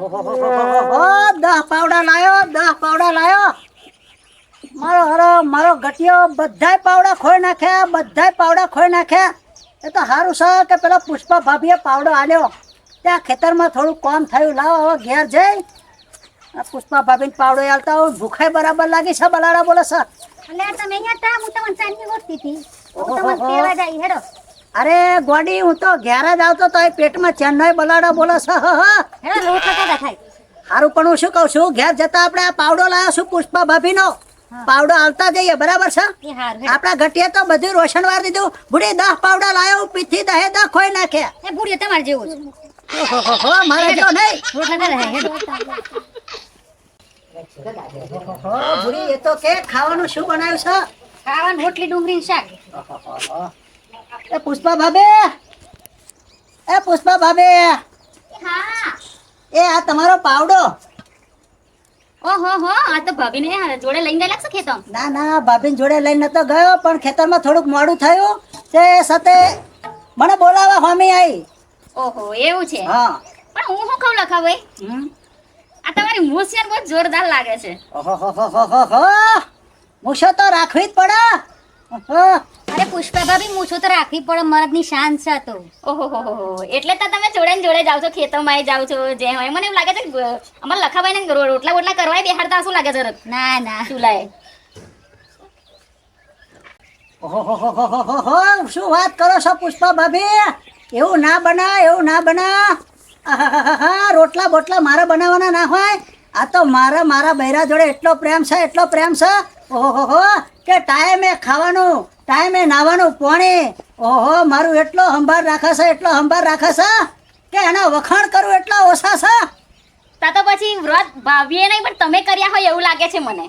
દહ પાવડા લાયો મારો ગટિયો બધાય પાવડા ખોઈ નાખ્યા. એ તો સારું છે કે પેલા પુષ્પા ભાભીએ પાવડો આલ્યો. ત્યાં ખેતરમાં થોડું કામ થયું. લાવો હવે ઘેર જઈ પુષ્પા ભાભીને પાવડો આલતા હોય. ભૂખાય બરાબર લાગી છે. બલાડા બોલે છે. તમે અહીંયા હતા, હું તમને ચાંદની ગોતતી હતી. હું તમને કહેવા જાય હેડો. અરે ગોડી, હું તો ઘેર જ આવતો તો એ પેટમાં ચેન્નઈ બલાડા બોલે છે. હેડો રોટ લગાડા થાય. સારું, પણ હું શું કહું છું, ઘેર જતા આપણે આ પાવડો લાવ્યો છું પુષ્પા ભાભીનો. પાવડો આલતા જઈએ, બરાબર છે? આપણા ઘટીએ તો બધું રોશન વાર દીધું. બુડી 10 પાવડા લાયો, પીથી 10 ખોઈ નાખ્યા. એ બુડી તમારે જેવું છે. ઓહો, મારે જેવો નહીં. રોટ લગાડા હેડો. બુડી, એ તો કે ખાવાનું શું બનાવ્યું છે? ખાવાનું રોટલી ડુંગળી શાક. એ પુષ્પા ભાભી, હા. એ આ તમારો પાવડો. ઓહો હો, આ તો ભાભીને જોડે લઈને ગયેલા છે ખેતર. ના, ભાભીને જોડે લઈને નતો ગયો, પણ ખેતરમાં થોડુંક મોડું થયું તે સાથે મને બોલાવા હોમી આવી. ઓહો, એવું છે. હા. પણ હું શું કહું લખા ભાઈ, આ તમારી મૂછ બહુ જોરદાર લાગે છે. ઓહો, મૂછો તો રાખવી જ પડે. અરે પુષ્પા ભાભી, મૂછો તો રાખવી પડે, મર્દની શાન છે તો. ઓહો એટલે તો તમે જોડે ને જોડે જાવ છો, ખેતરમાં જાવ છો, જે હોય. મને એવું લાગે છે અમારે લખાભાઈ ને રોટલા કરવા બેહાડતા શું લાગે છે? ના ચૂલાએ. ઓહો, શું વાત કરો છો પુષ્પા ભાભી? એવું ના બના. રોટલા બોટલા મારા બનાવવાના ના હોય. આ તો મારા બૈરા જોડે એટલો પ્રેમ છે. ઓહો, કે ટાઈમે ખાવાનું, ટાઈમે નાવાનું પાણી. ઓહો, મારું એટલો સંભાળ રાખે છે કે એના વખાણ કરું એટલા ઓછા છે. તા તો પછી વ્રત ભાભીએ નહીં પણ તમે કર્યા હોય એવું લાગે છે મને,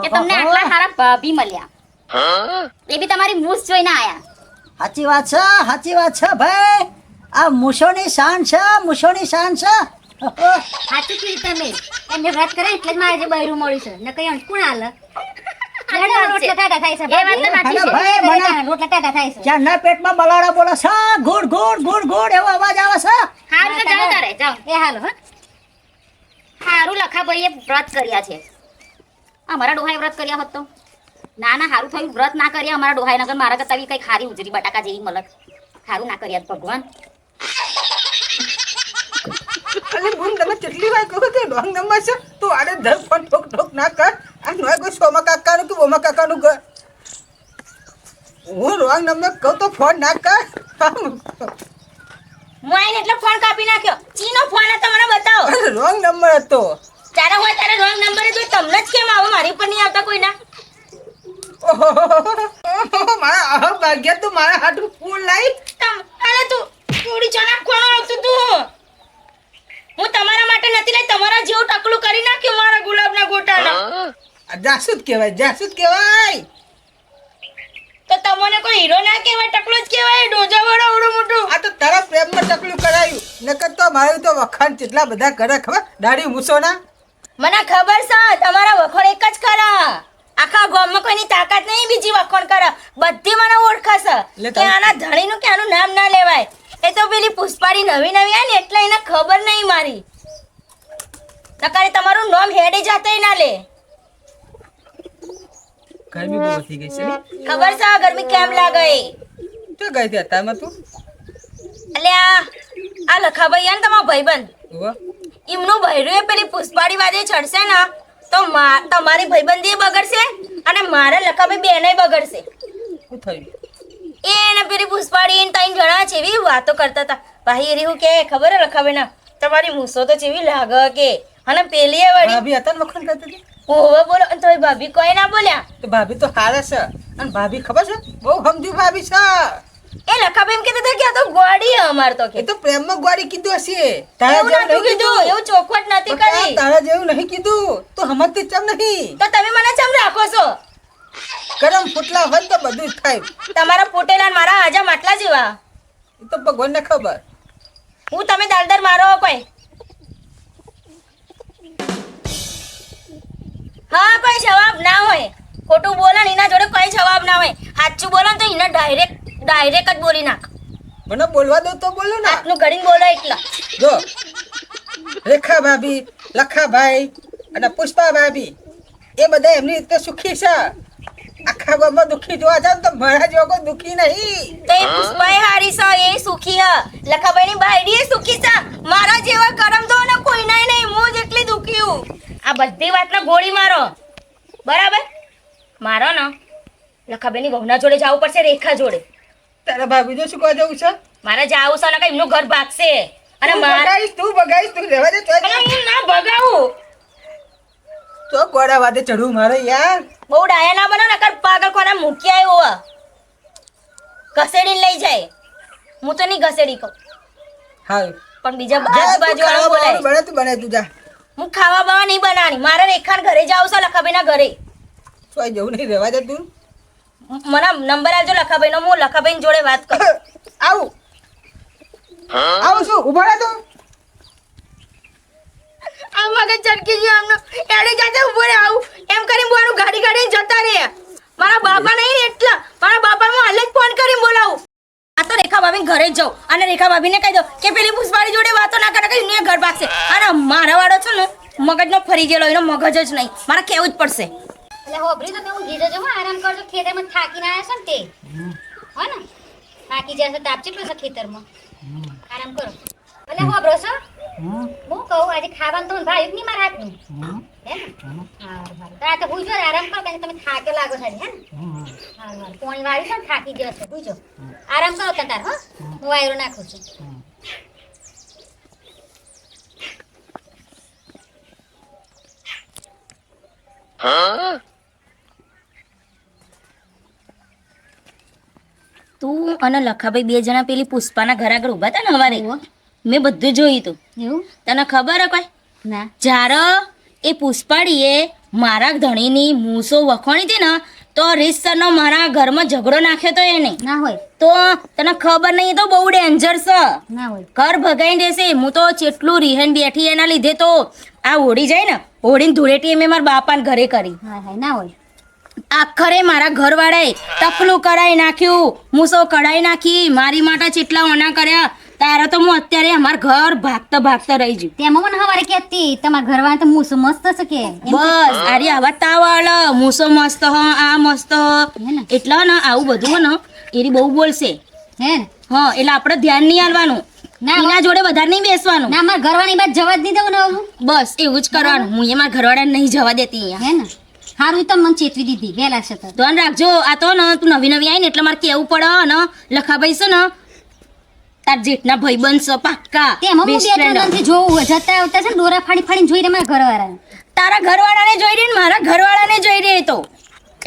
કે તમને આટલા સારા ભાભી મળ્યા. એ બી તમારી મૂછ જોઈને આયા. સાચી વાત છે ભાઈ. આ મૂછોની શાન છે. સાચું કીધું તમે. એમને વ્રત કરે એટલે જ મારે જે બૈરું મળ્યું છે. ને કઈ અંકુણ હાલ રોટલા ટાટા થાય છે. જ્યાંના પેટમાં બલાડા બોલે છે, ગુડ એવો અવાજ આવે છે. હારું તો જાઓ તારે જાઓ. એ હાલો હ. હારું લખાભાઈએ વ્રત કર્યા છે. અમારા ડોહાએ વ્રત કર્યા હોત તો ના હારું થયું. વ્રત ના કર્યા અમારા ડોહાએ, નગર મારા કરતા બી કઈ ખારી ઉજરી બટાકા જેવી મલક. હારું ના કર્યા ભગવાન. અલે બુન, તમે કેટલી વાર કહો તે રોંગ નંબર છે. તું આડે ધર ફોન ઠોક ના કર. આ નોય કોઈ સોમા કાકાનું કે બોમા કાકાનું ઘર. હું રોંગ નંબર કહું તો ફોન ના કર. હું આઈને એટલે ફોન કાપી નાખ્યો. ચીનો ફોન હતો મને બતાવો. રોંગ નંબર હતો. ચારે હોય તારે રોંગ નંબર જ હોય. તમને જ કેમ આવો, મારી ઉપર નહીં આવતા કોઈના. ઓહો, મારા અહ ભાગ્ય તું મારા હાથું ફૂલ લાઈ. અરે તું પૂરી ચણા કોણ આવતું તું? હું તમારા માટે નથી લઈ, તમારા જેવું ટકલું કરી નાખ્યું મારા ગુલાબના ગોટાના. જાસૂદ કહેવાય. તો તમને કોઈ હીરો ના કહેવાય, ટકલો જ કહેવાય. ડોજા વાળો આવડું મોટું. આ તો તારા પ્રેમમાં ટકલું કરાયું. નકર તો મારું તો વખાણ કેટલા બધા કરે ખબર, દાઢી મૂછોના. મને ખબર છે તમારા વખોણ એક જ ખરા. આખા ગામમાં કોઈની તાકાત નહીં બીજી વખોણ કરે. બધી મને ઓળખાશે કે આના ધણીનું કે આનું નામ ના લેવાય. એ તો પેલી પુષ્પાડી નવી આવી ને એટલે એને ખબર નહીં મારી. નકારે તમારું નામ હેડે જાતે ના લે. ગરમી બહુ વધી ગઈ છે. ખબર છે ગરમી કેમ લાગે? તો ગઈ હતી અત્યારમાં તું. એટલે આ લખાભાઈ ને તમારો ભાઈબંધ, એમનું ભૈરું એ પેલી પુષ્પાડી વાદે ચડશે ને તો તમારી ભાઈબંધી બગડશે અને મારા લખાભાઈ બેને બગડશે. શું થયું? એને પેલી પુષ્પાડી 3 જણા જેવી વાતો કરતા હતા. ભાઈ રેવું કે ખબર હે લખાભાઈ ના, તમારી મૂસો તો જેવી લાગે કે. અને પેલી વળી ભાભી હતા ને વખાણ કરતી હતી. ઓવે બોલો તો ભાભી કોઈ ના બોલ્યા. તો ભાભી તો હારે છે. અને ભાભી ખબર છે બહુ સમજુ ભાભી છે. એ લખાભાઈ એમ કહેતા હતા કે આ તો ગોડી અમાર તો કે. એ તો પ્રેમમાં ગોળી કીધું હશે. એવું નતું કીધું, એવું ચોખવટ નથી કરી. તારા જેવું નહીં કીધું તો સમજતી ચમ નહીં. તો તમે મને ચમ રાખો છો? ગરમ ફૂટલા હોય તો બધું જ થાય. તમારા ફૂટેલા ને મારા આજા માટલા જેવા. એ તો ભગવાનને ખબર. હું તમે દાલદર મારો કોઈ. હા, કોઈ જવાબ ના હોય. ખોટું બોલો ને એના જોડે કોઈ જવાબ ના હોય. સાચું બોલો ને તો એને ડાયરેક્ટ જ બોલી નાખ. મને બોલવા દો તો બોલો ને. હાથનું ઘડીને બોલો એટલા. જો રેખા ભાભી, લખાભાઈ અને પુષ્પા ભાભી એ બધા એમની રીતે સુખી છે. આખા ગામમાં દુઃખી જોવા જાવ તો મારા જેવો કોઈ દુઃખી નહીં. તો એ પુષ્પાએ હારી છે, એ સુખી હ. લખાભાઈની બાયડી એ સુખી છે. મારા જેવા કરમ તો ને કોઈ નહીં, હું જ એટલી દુઃખી હું. આ બધી વાતને ગોળી મારો, બરાબર? મારો ને લખાભાઈની વહુના જોડે જવું પડશે, રેખા જોડે. તારા ભાભી જો શું કહો જવું છે? મારે જાવું છે ને, એમનું ઘર ભાગશે. અને તું મારા બગાઈશ, તું રહેવા દે. હું ના ભગાવું. તો ગોડા વાદે ચડવું મારે યાર. બહુ ડાયા ના બનો, નકર પાગલ કોના મૂકી આવ્યો ઘસેડીને લઈ જાય. હું તો નહીં ઘસેડી કહું, હા પણ બીજા આજુબાજુ વાળા બોલાય. બને તું બને તું જા. હું ખાવા બાવા નહીં બનાવવાની. મારે રેખાના ઘરે જાવું છે, લખાભાઈના ઘરે. તો જવું નહીં, રહેવા દે તું. મને નંબર આપજો લખાભાઈનો, હું લખાભાઈ જોડે વાત કરું. આવું આવું શું ઉભા રહે તું. આ મગજ ચટકી ગયો આમનો. એડે જાતે ઉભો રહે, આવું એમ કરીને બોલાવું. ગાડી ગાડી જતા રહે. મારા બાપા નહીં એટલા, મારા બાપાને હું હાલ જ ફોન કરીને બોલાવું. આ તો રેખા ભાભી ઘરે જ જાઉં અને રેખા ભાભીને કહી દો કે પેલી પુષ્પાળી જોડે વાતો ના કરે, કઈ ઘર ભાગશે. અને મારા વાળો છે ને મગજનો ફરી ગયેલો, એનો મગજ જ નહીં. મારે કહેવું જ પડશે. એટલે હોભરી તો હું ગીજો જો આરામ કરજો, ખેતરમાં થાકીને આવ્યા છો ને તે હો ને, થાકી જશે તાપચી પડશે ખેતરમાં, આરામ કરો. એટલે હોભરો છો હું કહું આજે ખાવાનું તો ભાઈ નહીં મારા હાથનું હે ને. હા તો આ તો હું જો આરામ કરો, કારણ કે તમે થાકે લાગો છો હે ને. હા પોણી વાળી છે ને થાકી જશે, બુજો આરામ કરો તાર હો, હું વાયરો નાખું છું. તું અને લખાભાઈ બે જણા પેલી પુષ્પાના ઘર આગળ ઉભા હતા ને અમારે, મેં બધું જોયું હતું. એવું તને ખબર હે કોઈ? ના જ્યારે એ પુષ્પાળીએ મારા ધણીની મૂસો વખોણી હતી ને, તો રીતસરનો મારા ઘરમાં ઝઘડો નાખ્યો તો એને. ના હોય, તો તને ખબર નહીં, તો બહુ ડેન્જર છે. ના હોય. ઘર ભગાઈ દેશે. હું તો જેટલું રિહન બેઠી એના લીધે તો આ હોળી જાય ને, હોળીની ધૂળેટી મેં મારા બાપાને ઘરે કરી. હા હા ના હોય. આખરે મારા ઘરવાળાએ ટકલું કરાઈ નાખ્યું, મૂસો કઢાઈ નાખી, મારી માટે જેટલા ઓના કર્યા. તારા તો હું અત્યારે અમાર ઘર ભાગતા ભાગતા રહી જઉં. તેમાં મને હવારે કહેતી તમારા ઘરવાળા તો મૂસું મસ્ત છે કે એમ. બસ આરી આવા તાવાળ મૂસો મસ્ત હ, આ મસ્ત હે ને? એટલે ને આવું બધું ને એરી બહુ બોલશે. હે ને? હા એટલે આપણે ધ્યાન નહીં આલવાનું, ના, એના જોડે વધારે નહીં બેસવાનું. ના મારા ઘરવાળાની બાદ જવા જ નહીં દઉં ને હું. બસ એવું જ કરવાનું. હું એ મારા ઘરવાળાને નહીં જવા દેતી અહીંયા. હે ને હારું તો મને ચેતવી દીધી વહેલા છે તો. ધ્યાન રાખજો. આ તો ને તું નવી નવી આવી ને એટલે મારે કેવું પડે ને, લખાભાઈ છે ને તાર જેઠના ભાઈબંધ છે પાક્કા. તેમાં હું best બે friend. ત્રણ જણથી જોઉં જતા આવતા છે ને દોરા ફાડી ફાડીને જોઈ રહ્યા મારા ઘરવાળાને. તારા ઘરવાળાને જોઈ રહી ને મારા ઘરવાળાને જોઈ રહી તો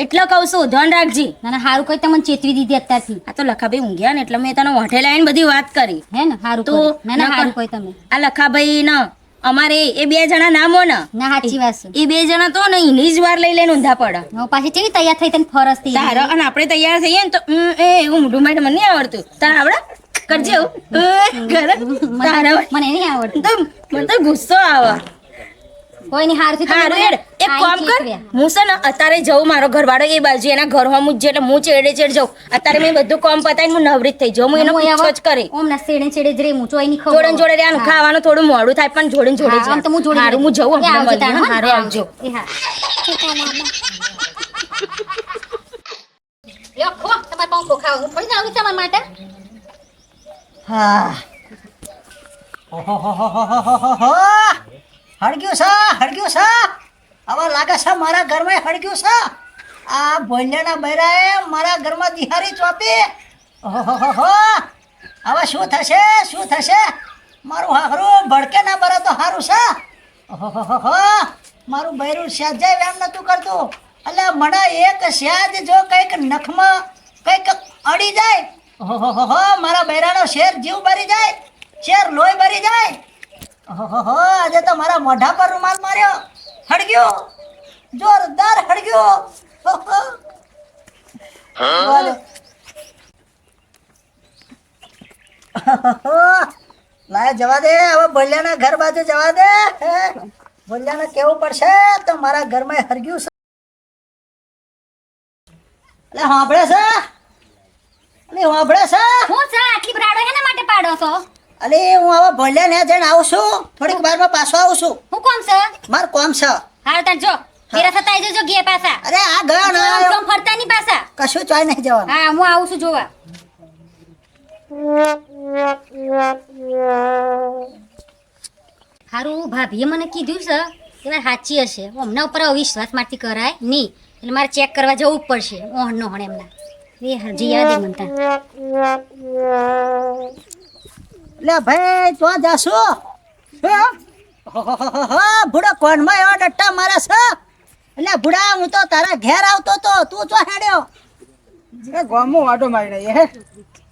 એટલે કહું છું ધ્યાન રાખજી. ના ના હારું કોઈ તમને ચેતવી દીધી અત્યારથી. આ તો લખાભાઈ ઊંઘ્યા ને એટલે મેં તને વાંઠે લાવીને બધી વાત કરી. હે ને હારું તો કોઈ. ના ના નકર- હારું કોઈ તમે. આ લખાભાઈ ને અમારે એ બે જણા નામો ને ના સાચી વાત છે. એ બે જણા તો ને એની જ વાર લઈ લઈને ઊંધા પડે. હવે પાછી કેવી તૈયાર થઈ તને ફરસ થઈ તારા અને આપણે તૈયાર થઈએ ને તો એ એવું મોઢું માટે મને નહીં આવડતું. તારે આવડે? કરજે એવું. કરે? તારા મને નહીં આવડતું. તો મને તો ગુસ્સો આવે. કોઈ નહીં હારું હારું હેડ એક કામ કર, હું છે ને અત્યારે જઉં મારો ઘરવાળો એ બાજુ એના ઘર હોમ જ એટલે હું ચેડે ચેડ જાઉં. અત્યારે મેં બધું કામ પતાવીને હું નવરીત થઈ જાઉં. હું એનો પીછો જ કરે. ઓમ ના સેડે સેડે જ રે હું ચોઈ નહીં જોડે ને જોડે રહેવાનું. ખાવાનું થોડું મોડું થાય પણ જોડે ને જોડે જ આમ તો હું જોડે હારું હું જઉં એ આવજો હમણાં તાણ, મળીએ. હો? હારું આવજો. એ હા લ્યો ખો તમારે પંખો ખાવ હું થોડી જાઉં તમારા માટે. હા ઓહોહોહોહોહોહો. હળગ્યું છે, હળગ્યું છે. હવે લાગે છે મારા ઘરમાં હળગ્યું છે. આ ભોલિયાના બૈરાએ મારા ઘરમાં દિહારી ચોપી. ઓહોહોહો. હવે શું થશે, શું થશે? મારું હારું ભડકે ના બરે તો સારું છે. ઓહોહોહો. મારું બૈરું સહેજાય વેમ નતું કરતું. એટલે મને એક સહેજ જો કંઈક નખમાં કંઈક અડી જાય, ઓહોહોહો, મારા બૈરાનો શેર જીવ બરી જાય, શેર લોહી બરી જાય. ઓહોહો, આજે તો મારા મોઢા પર રૂમાલ માર્યો. હળગ્યો, જોરદાર હળગ્યો. ઓહો. બોલો. ઓહોહો. લાય જવા દે, હવે ભોલિયાના ઘર બાજુ જવા દે. ભોલિયાને કેવું પડશે તો મારા ઘરમાં હરગ્યું છે. એટલે સાંભળે છે? એટલે સાંભળે છે? હું છે આટલી બ્રાડો હેના માટે પાડો છો? અરે હું હવે ભોલ્યા ને જઈને આવું છું થોડીક વારમાં પાછો આવું છું હું કોમ છે મારું કામ છે હાલ તાર જો તેરા થતા આવી જજો ગે પાછા અરે આ ગયો ને આમ ફરતા નહીં પાછા કશું ચોય નહીં જવાનું હા હું આવું છું જોવા હારું ભાભીએ મને કીધું છે કે વાત સાચી હશે હમણાં ઉપર અવિશ્વાસ માંથી કરાય નહીં એટલે મારે ચેક કરવા જવું જ પડશે ઓહણ નો હણ એમના એ હરજી યાદ મનતા લે ભાઈ તો જાશો ભૂડા કોનમાં એવા ડટ્ટા મારે છે એટલે ભૂડા હું તો તારા ઘેર આવતો તો તું ચો હેડ્યો એ ગામમાં વાટો મારી રહી હે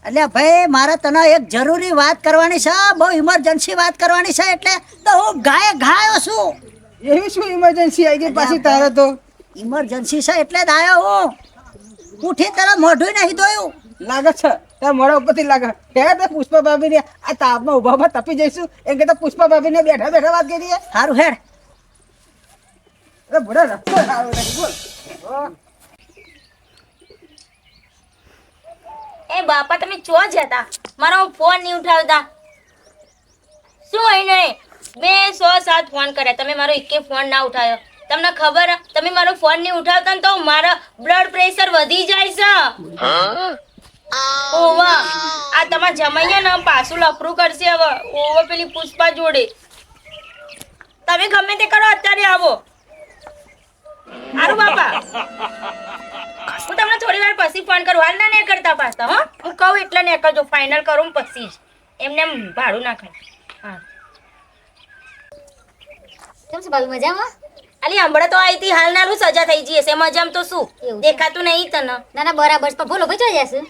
એટલે ભાઈ મારે તને એક જરૂરી વાત કરવાની છે બહુ ઇમરજન્સી વાત કરવાની છે એટલે તો હું ઘાયો છું એવી શું ઇમરજન્સી આવી ગઈ પાછી તારે તો ઇમરજન્સી છે એટલે જ આવ્યો હું ઉઠી તારા મોઢું નહીં ધોયું લાગે છે તારા મોઢા ઉપરથી લાગે હે તે પુષ્પા ભાભીને આ તાપમાં ઊભા તપી જઈશું એમ કે પુષ્પા ભાભીને બેઠા બેઠા વાત કરીએ સારું હેડ અરે ભૂડા રસ્તો સારો નહીં બોલ એ બાપા તમે ચો જતા મારો ફોન નહીં ઉઠાવતા શું એને મેં 100-7 ફોન કર્યા તમે મારો એકે ફોન ના ઉઠાવ્યો તમને ખબર હે? તમે મારો ફોન નહીં ઉઠાવતા ને તો મારા બ્લડ પ્રેશર વધી જાય છે ઓવા આ તમારા જમાઈયા ને પાછું લફરું કરશે હવે ઓવા પેલી પુષ્પા જોડે તમે ગમે તે કરો અત્યારે આવો આરું બાપા હું તમને થોડી વાર પછી ફોન કરું હાલ ના નહીં કરતા પાછા હો હું કહું એટલે નહીં કરજો ફાઇનલ કરું ને પછી જ એમને એમ ભાડું ના ખાય હા કેમ છે બાબુ મજામાં અલી હમણાં તો આઈ હતી હાલ નાનું સજા થઈ જઈ હશે મજામ તો શું એવું છે. દેખાતું નહીં તને ના ના બરાબર છે પણ બોલો ભાઈ જોઈ જશે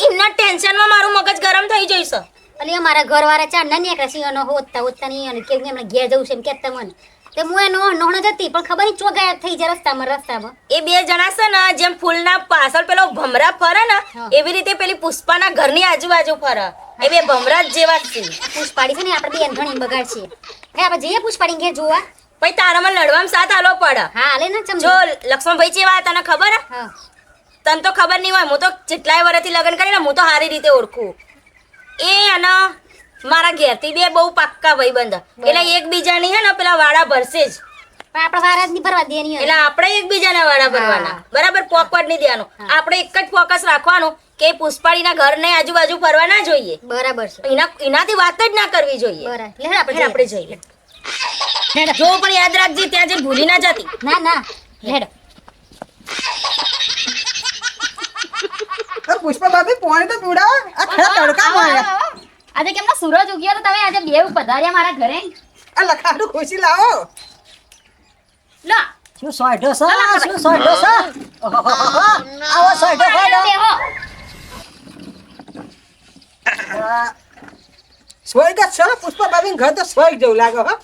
એમના ટેન્શનમાં મારું મગજ ગરમ થઈ જઈશ અલી અમારા ઘરવાળા ચાર ના નીકળે છે એનો હોતા નહીં અને કેવું એમને ઘેર જવું છે એમ કહેતા મને તે હું એનો નોહણ જતી પણ ખબર નહીં ચો ગાયબ થઈ જાય રસ્તામાં એ બે જણા છે ને જેમ ફૂલના પાછળ પેલો ભમરા ફરે ને હા. એવી રીતે પેલી પુષ્પાના ઘરની આજુબાજુ ફરે એ બે ભમરા જ જેવા જ છે પુષ્પાડી છે ને આપણે બેન ઘણી બગાડ છે હે આપણે જઈએ પુષ્પાડી ઘેર જોવા પછી તારામાં લડવામાં સાથ હાલો પડે હા હાલે ને ચમ જો લક્ષ્મણભાઈ જેવા તને ખબર હે હા તને તો ખબર નહીં હોય હું તો જેટલાય વર્ષથી લગ્ન કરીને હું તો સારી રીતે ઓળખું એ અને મારા ઘેરથી બે બહુ પાક્કા ભાઈબંધ એટલે એકબીજાની હે ને પેલા વાડા ભરશે જ પણ આપણે વારા જ નહીં ભરવા દેની એટલે આપણે એકબીજાના વાડા ભરવાના બરાબર પોકવટ નહીં દેવાનું આપણે એક જ ફોકસ રાખવાનું કે પુષ્પાળીના ઘરને આજુબાજુ ફરવા ના જોઈએ બરાબર છે એનાથી વાત જ ના કરવી જોઈએ બરાબર લે આપણે આપણે જઈએ જો પણ યાદ રાખજે ત્યાં જે ભૂલી ના જતી ના ના હેડ પુષ્પા ભાભી પાણી તો પીવડાવો આ ખરા તડકામાં આવ્યા આજે કેમનો સૂરજ ઉગ્યો તો તમે આજે બેવ પધાર્યા મારા ઘરે આ લખાડું ખુશી લાવો લો શું સોયઢો છે શું સોયઢો છે આવો સોયઢો ખાડો બેહો સ્વર્ગ જ છે પુષ્પા ભાભી ઘર તો સ્વર્ગ જેવું લાગે હો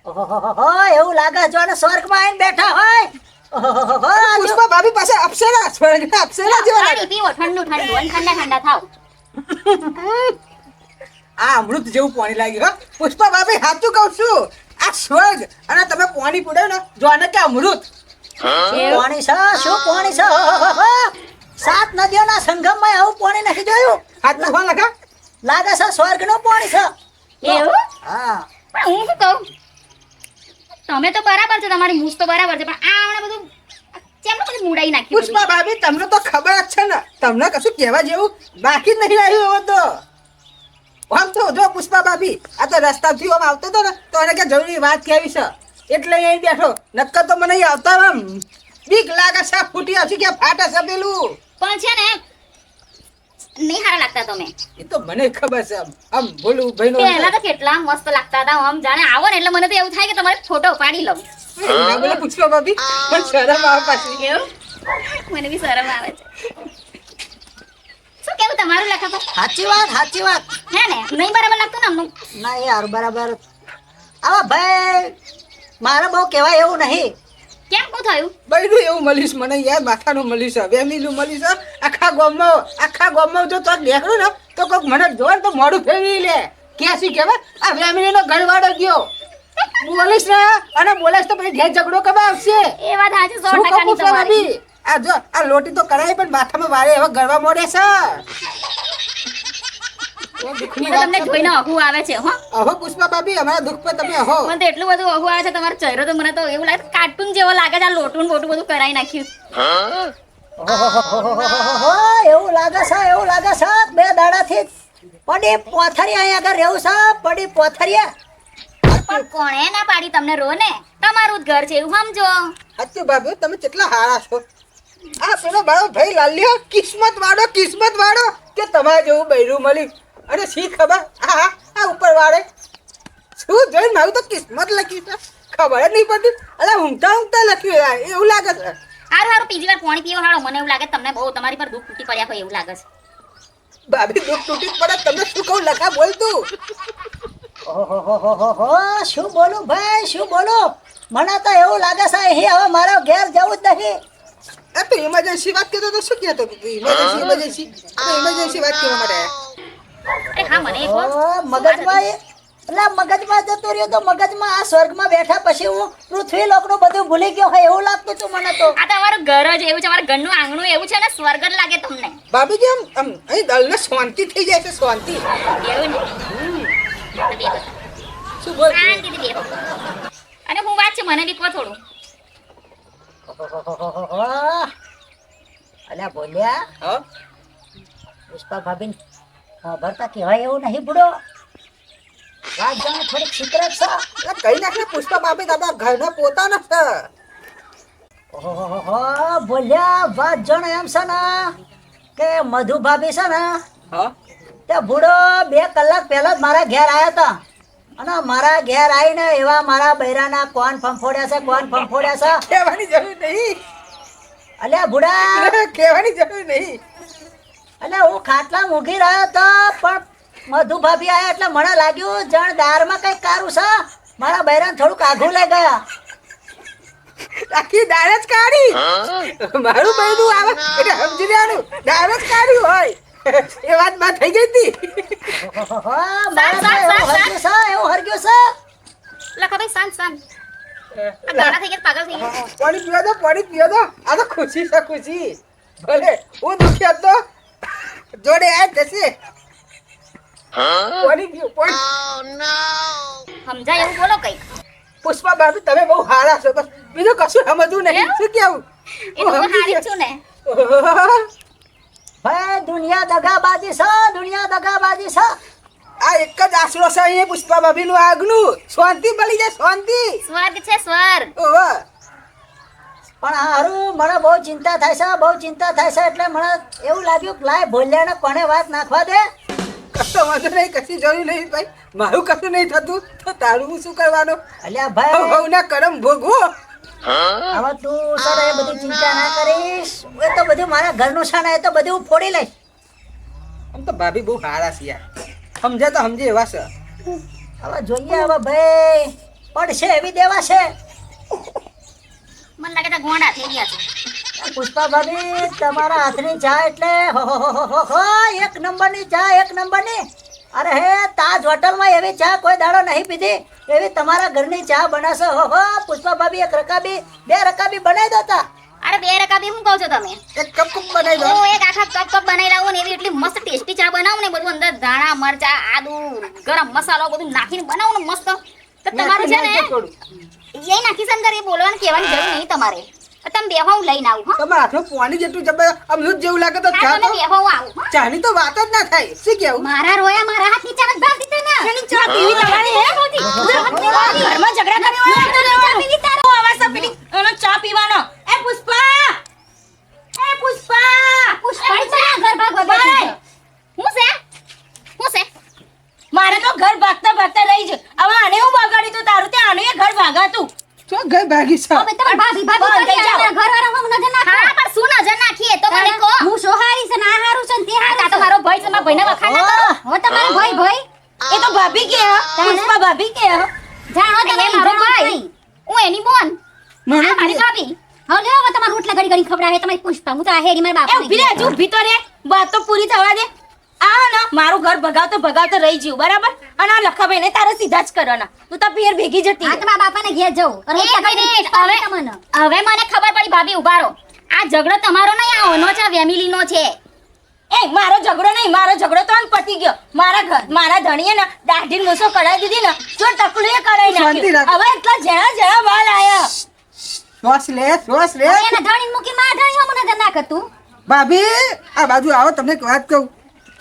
ઓહોહોહો, એવું લાગે જો ને સ્વર્ગમાં આવીને બેઠા હોય ઓહોહોહો, પુષ્પા ભાભી પાસે અપ્સરા સ્વર્ગ અપ્સરા જેવા લાગે પાણી પીવો ઠંડુ ઠંડુ અને ઠંડા ઠંડા થાવ આ અમૃત જેવું પાણી લાગ્યું હો પુષ્પા ભાભી સાચું કહું છું આ સ્વર્ગ અને તમે પાણી પીડો ને જોને કે અમૃત પાણી છે શું પાણી છે ઓહોહોહો, 7 નદીઓના સંગમમાં આવું પાણી નથી જોયું હાથ નાખવા લખા લાગે છે સ્વર્ગનું પાણી છે એવું હા પણ હું શું કહું તમે તો બરાબર છે તમારી મૂછ તો બરાબર છે પણ આ હમણાં બધું કેમનું બધું મુડાઈ નાખ્યું પુષ્પા ભાભી તમને તો ખબર જ છે ને તમને કશું કહેવા જેવું બાકી જ નહીં રહ્યું હવે તો આમ તો જો પુષ્પા ભાભી આ તો રસ્તાથી આમ આવતો હતો ને તો એને કે જરૂરી વાત કહેવી છે એટલે અહીં બેઠો નક્કર તો મને અહીં આવતા આમ બીક લાગે છે ફૂટી આવશે કે ફાટે છે પેલું પણ છે ને નહીં સારા લાગતા તમે એ તો મને ખબર છે આમ બોલું ભાઈનો પહેલા તો કેટલા મસ્ત લાગતા હતા આમ જાણે આવો ને એટલે મને તો એવું થાય કે તમારે ફોટો પાડી લઉં ના બોલે પુષ્પા ભાભી પણ શરમ આવે પાછી એવું મને બી શરમ આવે છે શું કેવું તમારું લખા પર સાચી વાત હે ને નહીં બરાબર લાગતું ને આમનું ના યાર બરાબર આવા ભાઈ મારે બહુ કહેવાય એવું નહીં કેમ શું થયું બૈરું એવું મળીશ મને યાર માથાનું મળીશ વેમીલું મળીશ આખા ગામમાં જો તો દેખડું ને તો કોઈક મને જોવે ને તો મોઢું ફેરવી લે ક્યાં શું કહેવાય આ વેમીલીનો ઘરવાળો ગયો બોલીશ ને અને બોલાશ તો પછી ઘેર ઝઘડો કબા આવશે એ વાત આજે 100% શું કહું ની પુષ્પા તમારી ભાભી આ જો આ લોટી તો કરાય પણ માથામાં વારે એવા ગળવા મોડે છે દુઃખની મને વાત તમને છે. જોઈને અહુ આવે છે હો અહો પુષ્પા ભાભી અમારા દુઃખ પર તમે અહો. મને તો એટલું બધું અહુ આવે છે તમારો ચહેરો તો મને તો એવું લાગે કાર્ટૂન જેવો લાગે છે આ લોટું બોટું બધું કરાવી નાખ્યું ઓહોહોહોહોહો, એવું લાગે છે એવું લાગે છે બે દાડાથી પડી પોથરી અહીંયા આગળ રહેવું છે પડી પોથરીએ પણ કોણે ના પાડી તમને રો ને તમારું જ ઘર છે એવું સમજો સાચું ભાભી તમે કેટલા હારા છો. આ પેલો મારો ભાઈ લાલ્યો કિસ્મત વાળો કે તમારે જેવું બૈરું મળ્યું. અને શી ખબર આ ઉપર વાળે શું જોઈને મારું તો કિસ્મત લખ્યું છે ખબર જ નહીં પડતી. અરે ઊંઘતા લખ્યું યાર, એવું લાગે છે. હારું બીજી વાર પાણી પીવો હાલો મને એવું લાગે તમને બહુ તમારી પર દુઃખ તૂટી પડ્યા હોય એવું લાગે છે ભાભી દુઃખ તૂટી જ પડે તમને શું કહું લખા બોલતું. ઓહોહોહોહો, શું બોલું ભાઈ શું બોલું મને તો એવું લાગે છે અહીં હવે મારો ઘેર જવું જ નહીં. એ તો ઇમરજન્સી વાત કહેતો તો શું કહેતો ઇમરજન્સી વાત કરવા માટે અરે હા મને એક વાર મગજમાં મગજમાં જતો રહ્યો તો મગજમાં આ સ્વર્ગમાં બેઠા પછી હું પૃથ્વી લોકનું બધું ભૂલી ગયો હોય એવું લાગતું હતું મને તો. આ તમારું ઘર જ એવું છે અમારા ઘરનું આંગણું એવું છે ને સ્વર્ગ જ લાગે તમને ભાભીજી આમ અહીં દલને શાંતિ થઈ જાય છે શાંતિ. એવું ને તો બેહો. શું બોલ શાંતિથી બેહો. અને હું વાત છે મને બી કહો થોડું ઓહોહોહોહો. અલ્યા બોલ્યા હા પુષ્પા ભાભી ભરતા કહેવાય એવું નહીં બુડો વાત જાણે થોડીક સિક્રેટ છે. એટલે કઈ નાખે પુષ્પા ભાભી આપણા ઘરના પોતાના છે. ઓહોહોહો, બોલ્યા વાત જાણે એમ છે ને કે મધુ ભાભી છે ને હા તે બુડો 2 કલાક પહેલા જ મારા ઘેર આવ્યા હતા અને મારા ઘેર આવીને એવા મારા બૈરાના કોણ ફંફોડ્યા છે કહેવાની જરૂર નહીં. અલ્યા બુડા કહેવાની જરૂર નહીં. અલ્યા હું ખાટલા ઊંઘી રહ્યો હતો પણ મધુ ભાભી આયા એટલે મને લાગ્યું જાણ દારમાં કઈક કારું છે મારા બૈરાને થોડુંક આઘું લઈ ગયા. આખી દાળ જ કાઢી મારું બૈરું આવે એટલે સમજી લેવાનું દાળ જ કાઢ્યું હોય એ વાત માં થઈ ગઈ હતી. ઓહોહો, મારા તો એવું હરગ્યું છે. લખો ભાઈ શાંત આ ગાડા થઈ ગયા પાગલ થઈ ગયા પાણી પીવો દો આ તો ખુશી છે ખુશી. ભલે હું દુખી હતો જોડે આ જશે. પાણી પીવો પાણી. સમજાય એવું બોલો કઈક પુષ્પા ભાભી તમે બહુ હારા છો બસ બીજું કશું સમજવું નહીં. શું કેવું એ તો હું હારી જ છું ને ભાઈ દુનિયા દગાબાજી છે. આ એક જ આશરો છે અહીંયા પુષ્પા ભાભી નું આગનું શાંતિ મળી જાય શાંતિ. સ્વર્ગ છે સ્વર્ગ ઓહો પણ હારું મને બહુ ચિંતા થાય છે એટલે મને એવું લાગ્યું કે લાય ભોલ્યાને કોને વાત નાખવા દે. કશો વાંધો નહીં કશી જરૂર નહીં ભાઈ મારું કશું નહીં થતું તો તારું હું શું કરવાનું. અલ્યા ભાઈ ભવના કરમ ભોગવો. હવે તું સર એ બધી ચિંતા ના કરીશ એ તો બધું મારા ઘરનું છે ને એ તો બધું હું ફોડી લઈશ. આમ તો ભાભી બહુ હારા છે યાર સમજે તો સમજે એવા છે. હવે જોઈએ હવે ભાઈ પડશે એવી દેવા છે. મને લાગે તો ગોંડા થઈ ગયા છે પુષ્પા ભાભી તમારા હાથની ચા એટલે હો એક નંબરની ચા એક નંબરની. અરે હે તાજ હોટલમાં એવી ચા કોઈ દાડો નહીં પીધી એવી તમારા ઘરની ચા બનાવશો. હો પુષ્પા ભાભી 1 રકાબી 2 રકાબી બનાવી દો તા. અરે 2 રકાબી હું કહું છો તમે એક કપ બનાવી દો. હું એક આખા કપ બનાવી લાવું ને એવી એટલી મસ્ત ટેસ્ટી ચા બનાવું ને બધું અંદર ધાણા મરચા આદુ ગરમ મસાલો બધું નાખીને બનાવું ને મસ્ત તો તમારું છે ને એ નાખી અંદર એ બોલવાનું કહેવાની જરૂર નહીં તમારે તમે બેહો હું લઈને આવું હા તમારા હાથમાં પાણી જેટલું જબર અમૃત જેવું લાગે તો ચા તમે તો બેહો હું આવું હા? ચાની તો વાત જ ના થાય. શું કેવું મારા રોયા મારા હાથ નીચે જ ભાગ દીધા ને એની ચા પીવી તમારી હે? ઘરમાં ઝઘડા કરી ચા પીવી તારો આવાજ છે પેલી એનો ચા પીવાનો. એ પુષ્પા પુષ્પા ઘર ભાગ ભાઈ, હું છે મારે તો ઘર ભાગતા રહી છે. હવે આને હું બગાડી તો તારું તે આને ઘર ભાગાતું. શું ઘર ભાગી છે હવે તમે ભાભી બંધ થઈ જાઓ. ઘર વાળા નજર નાખો હા પણ શું નજર નાખીએ તો મને કહો હું સોહારી છે ના હારું છે તે હારું તો મારો ભાઈ છે મારા ભાઈને વખાણ ના કરો હો તમારો ભાઈ એ તો ભાભી કે હ, પુષ્પા ભાભી કે હ. જાણો તમે મારો ભાઈ હું એની બોન આ મારી ભાભી હવે લે હવે તમારું રોટલા ઘડી ખવડાવે તમારી પુષ્પા હું તો આ હેરી મારા એ ઊભી રહે, હજુ ઊભી તો રહે. વાત તો પૂરી થવા દે. આ ને મારું ઘર ભગાવતો રહી ગયું બરાબર. અને આ લખાભાઈને તારે સીધા જ કરવાના. તું તો પિયર ભેગી જતી આ તમારા બાપાને ઘેર જવું હવે મને ખબર પડી ભાભી ઉભા રહો આ ઝઘડો તમારો નહીં આ ઓનો છે ફેમિલીનો છે એ મારો ઝઘડો નહીં, મારો ઝઘડો તો આમ પતી ગયો. મારા ધણીએ ને દાઢી મૂછો કઢાઈ દીધી ને, જો ટકલું એ કઢાઈ શાંતિ રાખ. નાખ્યું. હવે એટલા જણા વાળ આયા. શ્વાસ લે શ્વાસ લે. હવે એના ધણી મૂકી માં ધણી મને ના કરતું. ભાભી આ બાજુ આવો, તમને એક વાત કહું.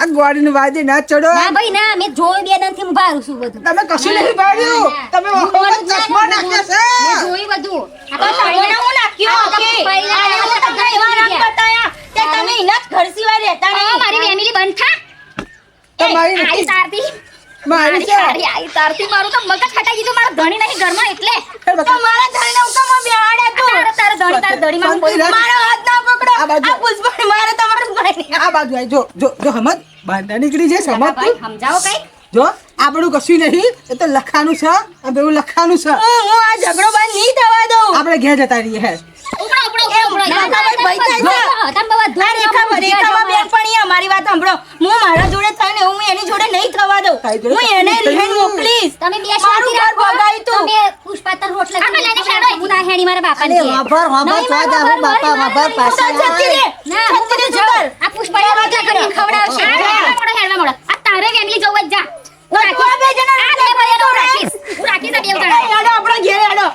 આ ગોળીનું વાદે ના ચડો. ના ભાઈ ના, મેં જોયું બે દનથી હું ભારું છું બધું. તમે કશું નહીં પાડ્યું. તમે વખોમાં ચશ્મા નાખ્યા છે. મેં જોયું બધું. આ તો તમને હું નાખ્યું? આ તો ઓકે. પહેલા આને હું તમને એવા રંગ બતાયા કે તમે એના જ ઘર સિવાય રહેતા આ નહીં. મારી ફેમિલી બંધ થા. તમારી આઈ નથી. તારતી. મારી છે. આઈ તારતી મારું તો મગજ હટાઈ દીધું. મારો ધણી નહીં ઘરમાં એટલે. તો મારા ધણીને હું તો માં બેહાડ્યા તું. તારો ધણી માં શાંતિ રાખ. મારો હાથ ના પકડો. આ બાજુ. આ પુષ્પા મારે તમારું ભાઈ. આ બાજુ આય. જો જો જો સમજ બાંધા નીકળી છે સમજ ભાઈ તું. સમજાવો કઈ. જો આપણું કશું નહીં, એ તો લખાનું છે. આ બેવું લખાનું છે. હું આ ઝઘડો બંધ નહીં થવા દઉં. આપણે ઘેર જતા રહીએ હે. ઉપડો ઉપડો ઉપડો. ના, ના, ભાઈ, ભાઈ થાય છે. તમે બાબા આ રેખામાં બેનપણી અમારી વાત સાંભળો. હું મારા જોડે થાય ને હું એની જોડે નહીં થવા દઉં. તારી જોડે હું એને થયું. રિહાઈને મોકલીશ. તમે બે મારું શાંતિ ઘર રાખો. ભગાયું તું. તમે પુષ્પાતર રોટલા હું ના હેડી મારા બાપાને અલે ઘેર. વાભર વાભર નહીં, તો મારો જા હું ઘર બાપા મારી વાભર મારી પાછા તો જતી રે. ના હું છત્રી તો જુગાર. આ પુષ્પાને રોટલા કરીને ખવડાવશે. હેડવા મોડો હેડવા મોડો. આ તારે ફેમિલી જોવા જ જા. હું તો આ બે જણા આ બે ભાઈઓને હું રાખીશ. હું રાખીશ આ બે એ જણા. હેડો આપણે ઘેર હેડો.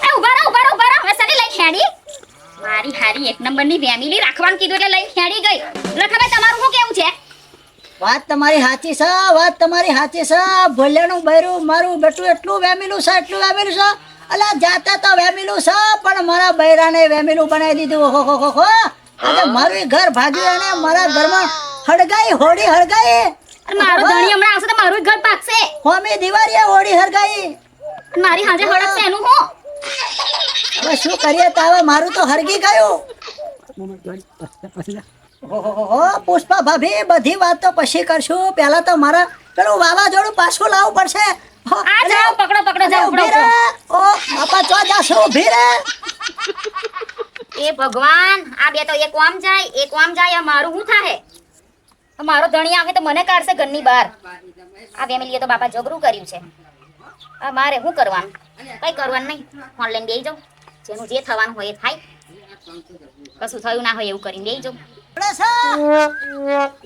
એ ઉભા રહો ઉભા રહો ઉભા રહો. હવે સની લઈને હેડી. મારી હારી એક નંબરની ફેમિલી રાખવાનું કીધું એટલે લઈને હેડી ગઈ. લખાભાઈ તમારું શું કેવું છે? વાત તમારી સાચી છે, વાત તમારી સાચી છે. ભોલ્યાનું બૈરું મારું બેટું એટલું વેમેલું છે, એટલું વેમેલું છે. અલા જાતા તો વેમેલું છે, પણ મારા બૈરાને વેમેલું બનાવી દીધું. ઓહો હો હો હો. આજે મારું ઘર ભાગ્યું અને મારા ઘરમાં હળગાઈ હોડી હળગાઈ. અને મારું ધણી હમણાં આવશે તો મારું ઘર પાકશે. હોમી દિવાળીએ હોડી હળગાઈ. અને મારી હાજે હળક છે એનું હું? હવે શું કરીએ તો હવે મારું તો હરગી ગયું. ઓહો પુષ્પા ભાભી બધી વાત તો પછી કરશું. પહેલા તો મારા પેલું વાવાઝોડું પાછું લાવવું પડશે. આ જાઓ પકડો પકડો જાઓ ઉપડો ઊભી રહે. ઓ બાપા ચો જાશું, ઊભી રહે. એ ભગવાન આ બે તો એક ઓમ જાય આ મારું શું થાહે? મારો ધણી આવે તો મને કાઢશે ઘરની બહાર. આ ફેમિલીએ તો બાપા જબરું કર્યું છે. આ મારે શું કરવાનું? કઈ કરવાનું નહીં. ઓનલાઈન બેસી જાઉં. જેનું જે થવાનું હોય એ થાય. કશું થયું ના હોય એવું કરીને બેસી જાઉં.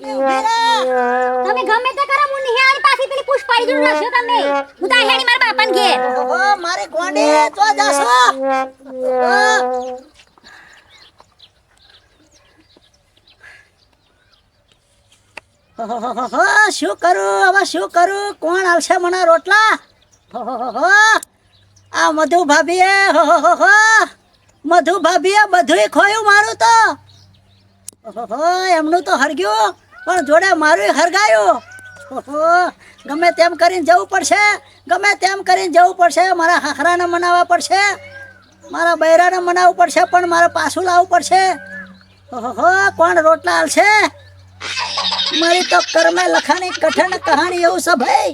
ઊભી રહે. તમે ગમે તે કરો હું નિહાળી પાછી પેલી પુષ્પાડી જોડે રસ્યો તમે. હું તો હેડી મારા બાપાને ઘેર. ઓહો મારી ગોંડી ચો જાશો. ઓહો, શું કરું હવે શું કરું? કોણ આવશે મને રોટલા? ઓહો, આ મધુ ભાભીએ ઓહો, મધુ ભાભીએ બધુંય ખોયું મારું તો. ઓહો, એમનું તો હરગ્યું પણ જોડે મારું હરગાયું. ઓહો, ગમે તેમ કરીને જવું પડશે, ગમે તેમ કરીને જવું પડશે. મારા હાખરાને મનાવવા પડશે, મારા બૈરાને મનાવવું પડશે, પણ મારે પાછું લાવવું પડશે. ઓહો, કોણ રોટલા હાલશે? મારી તો કર્મે લખાણી કઠણ કહાણી એવું છે ભાઈ.